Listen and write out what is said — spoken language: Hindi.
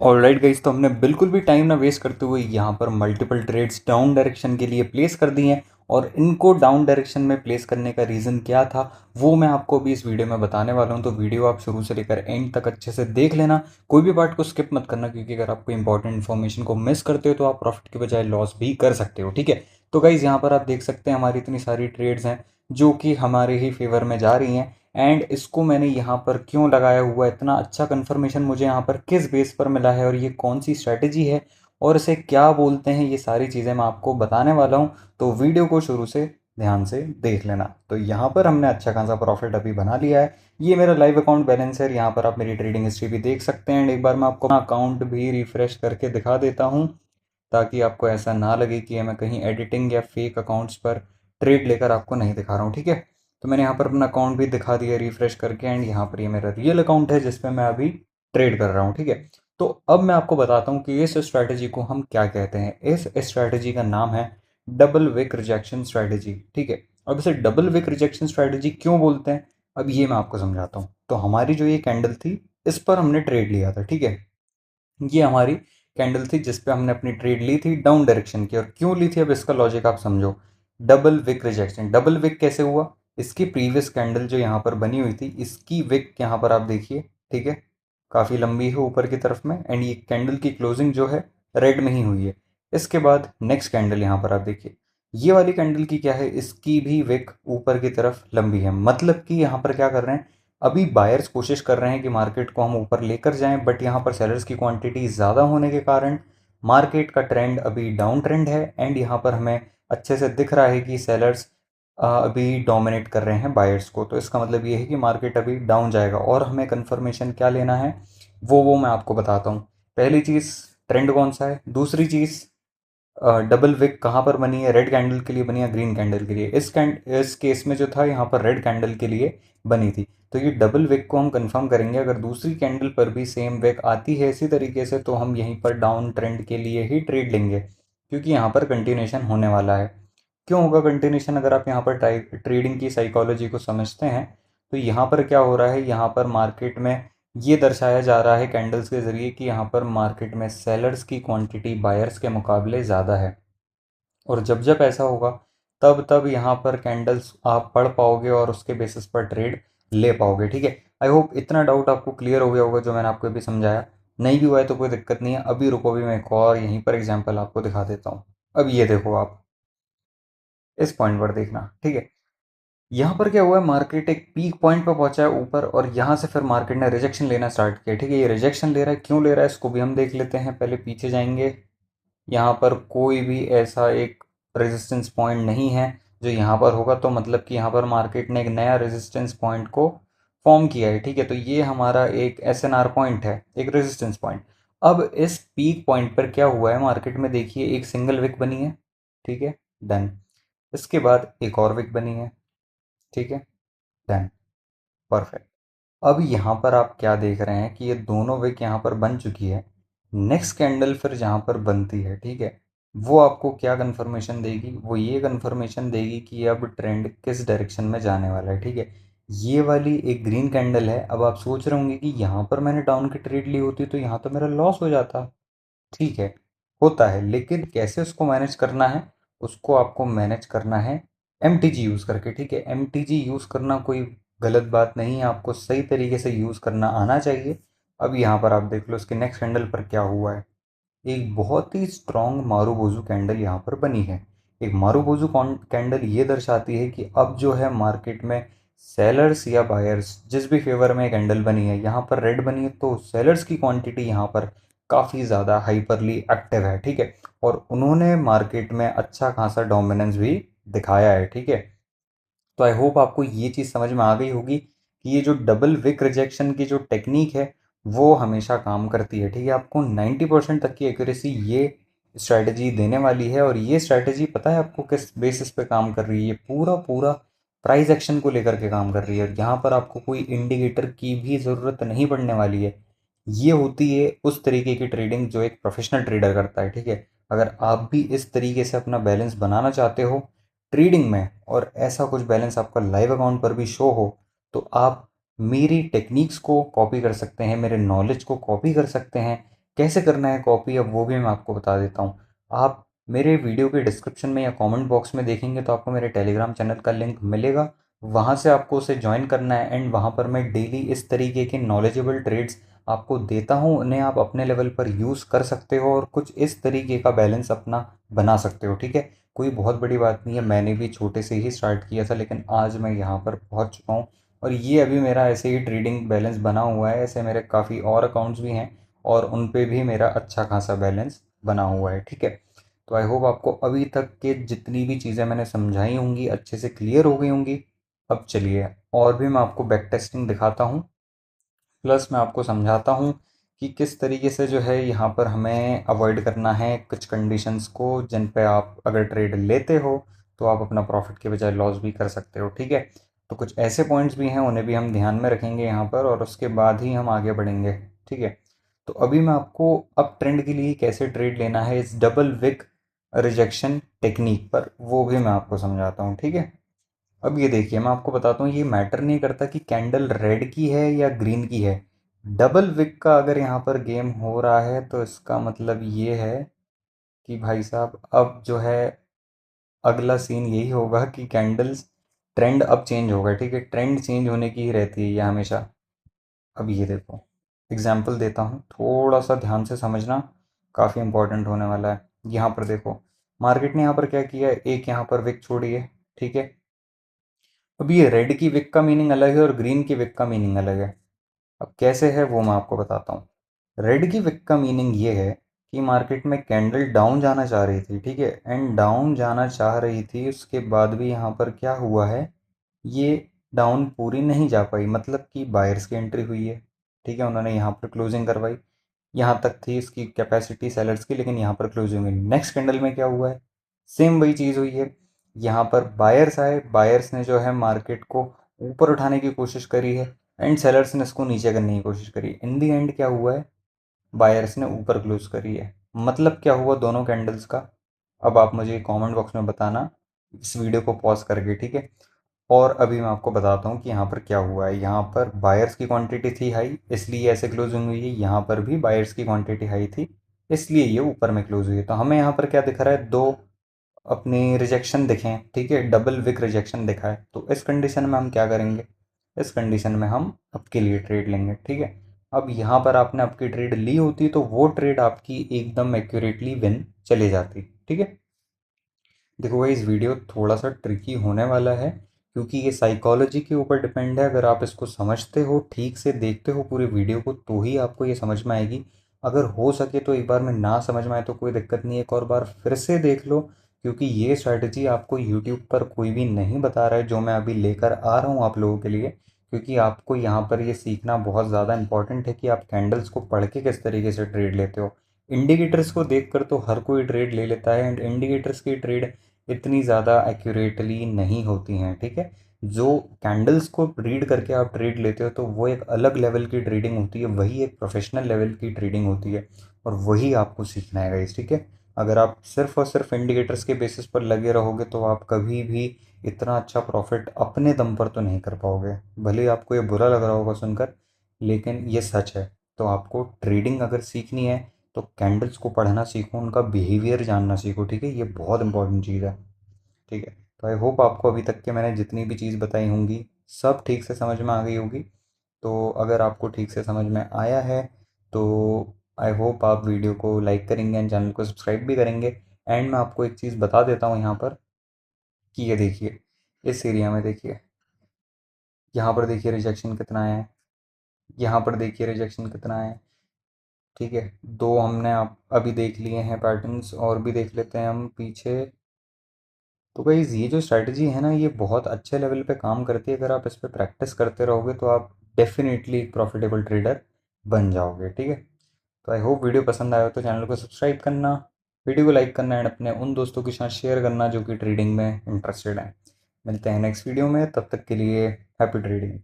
ऑलराइट गाइस, तो हमने बिल्कुल भी टाइम ना वेस्ट करते हुए यहाँ पर मल्टीपल ट्रेड्स डाउन डायरेक्शन के लिए प्लेस कर दी हैं। और इनको डाउन डायरेक्शन में प्लेस करने का रीज़न क्या था वो मैं आपको अभी इस वीडियो में बताने वाला हूँ। तो वीडियो आप शुरू से लेकर एंड तक अच्छे से देख लेना, कोई भी पार्ट को स्किप मत करना, क्योंकि अगर आपको इंपॉर्टेंट इन्फॉर्मेशन को मिस करते हो तो आप प्रॉफिट के बजाय लॉस भी कर सकते हो। ठीक है, तो गाइज यहाँ पर आप देख सकते हैं हमारी इतनी सारी ट्रेड्स हैं जो कि हमारे ही फेवर में जा रही हैं। एंड इसको मैंने यहाँ पर क्यों लगाया हुआ है, इतना अच्छा कंफर्मेशन मुझे यहाँ पर किस बेस पर मिला है और ये कौन सी स्ट्रैटेजी है और इसे क्या बोलते हैं, ये सारी चीज़ें मैं आपको बताने वाला हूँ। तो वीडियो को शुरू से ध्यान से देख लेना। तो यहाँ पर हमने अच्छा खासा प्रॉफिट अभी बना लिया है। ये मेरा लाइव अकाउंट बैलेंस है, यहाँ पर आप मेरी ट्रेडिंग हिस्ट्री भी देख सकते हैं। एंड एक बार मैं आपको अपना अकाउंट भी रिफ्रेश करके दिखा देता हूँ, ताकि आपको ऐसा ना लगे कि मैं कहीं एडिटिंग या फेक अकाउंट्स पर ट्रेड लेकर आपको नहीं दिखा रहा हूँ। ठीक है, तो मैंने यहाँ पर अपना अकाउंट भी दिखा दिया रिफ्रेश करके। एंड यहाँ पर ये मेरा रियल अकाउंट है जिस पे मैं अभी ट्रेड कर रहा हूँ। ठीक है, तो अब मैं आपको बताता हूँ कि इस स्ट्रैटेजी को हम क्या कहते हैं। इस स्ट्रैटेजी का नाम है डबल विक रिजेक्शन स्ट्रैटेजी। ठीक है, अब इसे डबल विक रिजेक्शन स्ट्रैटेजी क्यों बोलते हैं, अब ये मैं आपको समझाता हूँ। तो हमारी जो ये कैंडल थी, इस पर हमने ट्रेड लिया था। ठीक है, ये हमारी कैंडल थी जिस पे हमने अपनी ट्रेड ली थी डाउन डायरेक्शन की। और क्यों ली थी, अब इसका लॉजिक आप समझो। Double wick rejection, double wick कैसे हुआ, इसकी प्रीवियस कैंडल जो यहाँ पर बनी हुई थी, इसकी विक यहाँ पर आप देखिए। ठीक है, काफ़ी लंबी है ऊपर की तरफ में। एंड ये कैंडल की क्लोजिंग जो है रेड में ही हुई है। इसके बाद नेक्स्ट कैंडल यहाँ पर आप देखिए, ये वाली कैंडल की क्या है, इसकी भी विक ऊपर की तरफ लंबी है। मतलब कि यहाँ पर क्या कर रहे हैं, अभी बायर्स कोशिश कर रहे हैं कि मार्केट को हम ऊपर लेकर जाएं, बट यहाँ पर सेलर्स की क्वांटिटी ज़्यादा होने के कारण मार्केट का ट्रेंड अभी डाउन ट्रेंड है। एंड यहाँ पर हमें अच्छे से दिख रहा है कि सेलर्स अभी डोमिनेट कर रहे हैं बायर्स को। तो इसका मतलब ये है कि मार्केट अभी डाउन जाएगा। और हमें कंफर्मेशन क्या लेना है वो मैं आपको बताता हूँ। पहली चीज़, ट्रेंड कौन सा है। दूसरी चीज़, डबल विक कहाँ पर बनी है, रेड कैंडल के लिए बनी है ग्रीन कैंडल के लिए। इस केस में जो था यहाँ पर रेड कैंडल के लिए बनी थी। तो ये डबल विक को हम कंफर्म करेंगे। अगर दूसरी कैंडल पर भी सेम विक आती है इसी तरीके से, तो हम यहीं पर डाउन ट्रेंड के लिए ही ट्रेड लेंगे, क्योंकि यहाँ पर कंटिन्यूशन होने वाला है। क्यों होगा कंटिन्यूशन, अगर आप यहाँ पर ट्रेडिंग की साइकोलॉजी को समझते हैं तो यहाँ पर क्या हो रहा है, यहाँ पर मार्केट में ये दर्शाया जा रहा है कैंडल्स के ज़रिए कि यहाँ पर मार्केट में सेलर्स की क्वांटिटी बायर्स के मुकाबले ज़्यादा है। और जब जब ऐसा होगा तब तब यहाँ पर कैंडल्स आप पढ़ पाओगे और उसके बेसिस पर ट्रेड ले पाओगे। ठीक है, आई होप इतना डाउट आपको क्लियर हो गया होगा जो मैंने आपको अभी समझाया। नहीं भी हुआ है तो कोई दिक्कत नहीं है, अभी रुको, भी मैं एक और यहीं पर एग्जाम्पल आपको दिखा देता हूँ। अब ये देखो, आप इस पॉइंट पर देखना। ठीक है, यहाँ पर क्या हुआ है, मार्केट एक पीक पॉइंट पर पहुंचा है ऊपर, और यहाँ से फिर मार्केट ने रिजेक्शन लेना स्टार्ट किया। ठीक है, ये रिजेक्शन ले रहा है, क्यों ले रहा है इसको भी हम देख लेते हैं। पहले पीछे जाएंगे, यहाँ पर कोई भी ऐसा एक रेजिस्टेंस पॉइंट नहीं है जो यहाँ पर होगा, तो मतलब कि यहाँ पर मार्केट ने एक नया रेजिस्टेंस पॉइंट को फॉर्म किया है। ठीक है, तो ये हमारा एक एसएनआर पॉइंट है, एक रेजिस्टेंस पॉइंट। अब इस पीक पॉइंट पर क्या हुआ है, मार्केट में देखिए एक सिंगल विक बनी है। ठीक है, डन। इसके बाद एक और विक बनी है। ठीक है, डन, परफेक्ट। अब यहाँ पर आप क्या देख रहे हैं कि ये दोनों विक यहाँ पर बन चुकी है। नेक्स्ट कैंडल फिर जहाँ पर बनती है, ठीक है, वो आपको क्या कंफर्मेशन देगी, वो ये कंफर्मेशन देगी कि अब ट्रेंड किस डायरेक्शन में जाने वाला है। ठीक है, ये वाली एक ग्रीन कैंडल है। अब आप सोच रहे होंगे कि यहाँ पर मैंने डाउन की ट्रेड ली होती तो यहाँ तो मेरा लॉस हो जाता। ठीक है, होता है, लेकिन कैसे उसको मैनेज करना है, उसको आपको मैनेज करना है एम यूज़ करके। ठीक है, एम यूज़ करना कोई गलत बात नहीं है, आपको सही तरीके से यूज़ करना आना चाहिए। अब यहाँ पर आप देख लो इसके नेक्स्ट कैंडल पर क्या हुआ है, एक बहुत ही स्ट्रॉन्ग मारूबोजू कैंडल यहाँ पर बनी है। एक मारूबोजू कैंडल ये दर्शाती है कि अब जो है मार्केट में सेलर्स या बायर्स जिस भी फेवर में कैंडल बनी है, यहाँ पर रेड बनी है, तो सेलर्स की क्वांटिटी यहाँ पर काफ़ी ज़्यादा हाइपरली एक्टिव है। ठीक है, और उन्होंने मार्केट में अच्छा खासा डोमिनेंस भी दिखाया है। ठीक है, तो आई होप आपको ये चीज़ समझ में आ गई होगी कि ये जो डबल विक रिजेक्शन की जो टेक्निक है वो हमेशा काम करती है। ठीक है, आपको 90% तक की एक्यूरेसी ये स्ट्रैटेजी देने वाली है। और ये स्ट्रैटेजी पता है आपको किस बेसिस पे काम कर रही है, ये पूरा पूरा प्राइस एक्शन को लेकर के काम कर रही है। और यहाँ पर आपको कोई इंडिकेटर की भी ज़रूरत नहीं पड़ने वाली है। ये होती है उस तरीके की ट्रेडिंग जो एक प्रोफेशनल ट्रेडर करता है। ठीक है, अगर आप भी इस तरीके से अपना बैलेंस बनाना चाहते हो ट्रेडिंग में, और ऐसा कुछ बैलेंस आपका लाइव अकाउंट पर भी शो हो, तो आप मेरी टेक्निक्स को कॉपी कर सकते हैं, मेरे नॉलेज को कॉपी कर सकते हैं। कैसे करना है कॉपी अब वो भी मैं आपको बता देता हूँ। आप मेरे वीडियो के डिस्क्रिप्शन में या कमेंट बॉक्स में देखेंगे तो आपको मेरे टेलीग्राम चैनल का लिंक मिलेगा। वहाँ से आपको उसे ज्वाइन करना है एंड वहाँ पर मैं डेली इस तरीके के नॉलेजेबल ट्रेड्स आपको देता हूँ। उन्हें आप अपने लेवल पर यूज़ कर सकते हो और कुछ इस तरीके का बैलेंस अपना बना सकते हो। ठीक है, कोई बहुत बड़ी बात नहीं है, मैंने भी छोटे से ही स्टार्ट किया था लेकिन आज मैं यहाँ पर पहुँच चुका हूँ। और ये अभी मेरा ऐसे ही ट्रेडिंग बैलेंस बना हुआ है। ऐसे मेरे काफ़ी और अकाउंट्स भी हैं और उन पे भी मेरा अच्छा खासा बैलेंस बना हुआ है। ठीक है, तो आई होप आपको अभी तक के जितनी भी चीज़ें मैंने समझाई होंगी अच्छे से क्लियर हो गई होंगी। अब चलिए और भी मैं आपको बैक टेस्टिंग दिखाता हूँ, प्लस मैं आपको समझाता हूँ कि किस तरीके से जो है यहाँ पर हमें अवॉइड करना है कुछ कंडीशंस को जिन पे आप अगर ट्रेड लेते हो तो आप अपना प्रॉफिट के बजाय लॉस भी कर सकते हो। ठीक है, तो कुछ ऐसे पॉइंट्स भी हैं उन्हें भी हम ध्यान में रखेंगे यहाँ पर और उसके बाद ही हम आगे बढ़ेंगे। ठीक है, तो अभी मैं आपको अप ट्रेंड के लिए कैसे ट्रेड लेना है इस डबल विक रिजेक्शन टेक्निक पर वो भी मैं आपको समझाता हूँ। ठीक है, अब ये देखिए मैं आपको बताता हूँ, ये मैटर नहीं करता कि कैंडल रेड की है या ग्रीन की है। डबल विक का अगर यहाँ पर गेम हो रहा है तो इसका मतलब ये है कि भाई साहब अब जो है अगला सीन यही होगा कि कैंडल्स ट्रेंड अब चेंज होगा। ठीक है, ट्रेंड चेंज होने की ही रहती है ये हमेशा। अब ये देखो एग्जाम्पल देता हूँ, थोड़ा सा ध्यान से समझना, काफ़ी इंपॉर्टेंट होने वाला है। यहाँ पर देखो मार्केट ने यहाँ पर क्या किया है, एक यहाँ पर विक छोड़ी है। ठीक है, अब ये रेड की विक का मीनिंग अलग है और ग्रीन की विक का मीनिंग अलग है। अब कैसे है वो मैं आपको बताता हूँ। रेड की विक का मीनिंग ये है कि मार्केट में कैंडल डाउन जाना चाह रही थी। ठीक है, एंड डाउन जाना चाह रही थी उसके बाद भी यहाँ पर क्या हुआ है, ये डाउन पूरी नहीं जा पाई, मतलब कि बायर्स की एंट्री हुई है। ठीक है, उन्होंने यहाँ पर क्लोजिंग करवाई, यहाँ तक थी इसकी कैपेसिटी सेलर्स की लेकिन यहाँ पर क्लोजिंग हुई। नेक्स्ट कैंडल में क्या हुआ है, सेम वही चीज़ हुई है। यहाँ पर बायर्स आए, बायर्स ने जो है मार्केट को ऊपर उठाने की कोशिश करी है एंड सेलर्स ने इसको नीचे करने की कोशिश करी। इन दी एंड क्या हुआ है, बायर्स ने ऊपर क्लोज करी है। मतलब क्या हुआ दोनों कैंडल्स का, अब आप मुझे कमेंट बॉक्स में बताना इस वीडियो को पॉज करके। ठीक है, और अभी मैं आपको बताता हूँ कि यहाँ पर क्या हुआ है। यहाँ पर बायर्स की क्वांटिटी थी हाई इसलिए ऐसे क्लोजिंग हुई है, यहाँ पर भी बायर्स की क्वांटिटी हाई थी इसलिए ये ऊपर में क्लोज हुई है। तो हमें यहाँ पर क्या दिख रहा है, दो अपनी रिजेक्शन दिखें। ठीक है, डबल विक रिजेक्शन दिखा है। तो इस कंडीशन में हम क्या करेंगे, इस कंडीशन में हम आपके लिए ट्रेड लेंगे। ठीक है, अब यहाँ पर आपने आपकी ट्रेड ली होती तो वो ट्रेड आपकी एकदम एक्यूरेटली विन चली जाती। ठीक है, देखो भाई इस वीडियो थोड़ा सा ट्रिकी होने वाला है क्योंकि ये साइकोलॉजी के ऊपर डिपेंड है। अगर आप इसको समझते हो ठीक से देखते हो पूरी वीडियो को तो ही आपको ये समझ में आएगी। अगर हो सके तो एक बार में ना समझ में आए तो कोई दिक्कत नहीं है, एक और बार फिर से देख लो क्योंकि ये स्ट्रैटेजी आपको यूट्यूब पर कोई भी नहीं बता रहा है जो मैं अभी लेकर आ रहा हूँ आप लोगों के लिए। क्योंकि आपको यहाँ पर ये सीखना बहुत ज़्यादा इंपॉर्टेंट है कि आप कैंडल्स को पढ़ के किस तरीके से ट्रेड लेते हो। इंडिकेटर्स को देखकर तो हर कोई ट्रेड ले लेता है एंड इंडिकेटर्स की ट्रेड इतनी ज़्यादा एक्यूरेटली नहीं होती हैं। ठीक है, जो कैंडल्स को रीड करके आप ट्रेड लेते हो तो वो एक अलग लेवल की ट्रेडिंग होती है, वही एक प्रोफेशनल लेवल की ट्रेडिंग होती है और वही आपको सीखना है गाइस। ठीक है, अगर आप सिर्फ और सिर्फ इंडिकेटर्स के बेसिस पर लगे रहोगे तो आप कभी भी इतना अच्छा प्रॉफिट अपने दम पर तो नहीं कर पाओगे। भले ही आपको ये बुरा लग रहा होगा सुनकर लेकिन ये सच है। तो आपको ट्रेडिंग अगर सीखनी है तो कैंडल्स को पढ़ना सीखो, उनका बिहेवियर जानना सीखो। ठीक है, ये बहुत इंपॉर्टेंट चीज़ है। ठीक है, तो आई होप आपको अभी तक के मैंने जितनी भी चीज़ बताई होंगी सब ठीक से समझ में आ गई होगी। तो अगर आपको ठीक से समझ में आया है तो आई होप आप वीडियो को लाइक करेंगे एंड चैनल को सब्सक्राइब भी करेंगे। एंड मैं आपको एक चीज़ बता देता हूँ यहाँ पर कि ये देखिए इस एरिया में देखिए, यहाँ पर देखिए रिजेक्शन कितना है, यहाँ पर देखिए रिजेक्शन कितना है। ठीक है, दो हमने आप अभी देख लिए हैं पैटर्न्स और भी देख लेते हैं हम पीछे। तो गाइज़ ये जो स्ट्रैटेजी है ना ये बहुत अच्छे लेवल पे काम करती है। अगर आप इस पर प्रैक्टिस करते रहोगे तो आप डेफिनेटली एक प्रॉफिटेबल ट्रेडर बन जाओगे। ठीक है, तो आई होप वीडियो पसंद आया हो तो चैनल को सब्सक्राइब करना, वीडियो को लाइक करना एंड अपने उन दोस्तों के साथ शेयर करना जो कि ट्रेडिंग में इंटरेस्टेड हैं। मिलते हैं नेक्स्ट वीडियो में, तब तक के लिए हैप्पी ट्रेडिंग।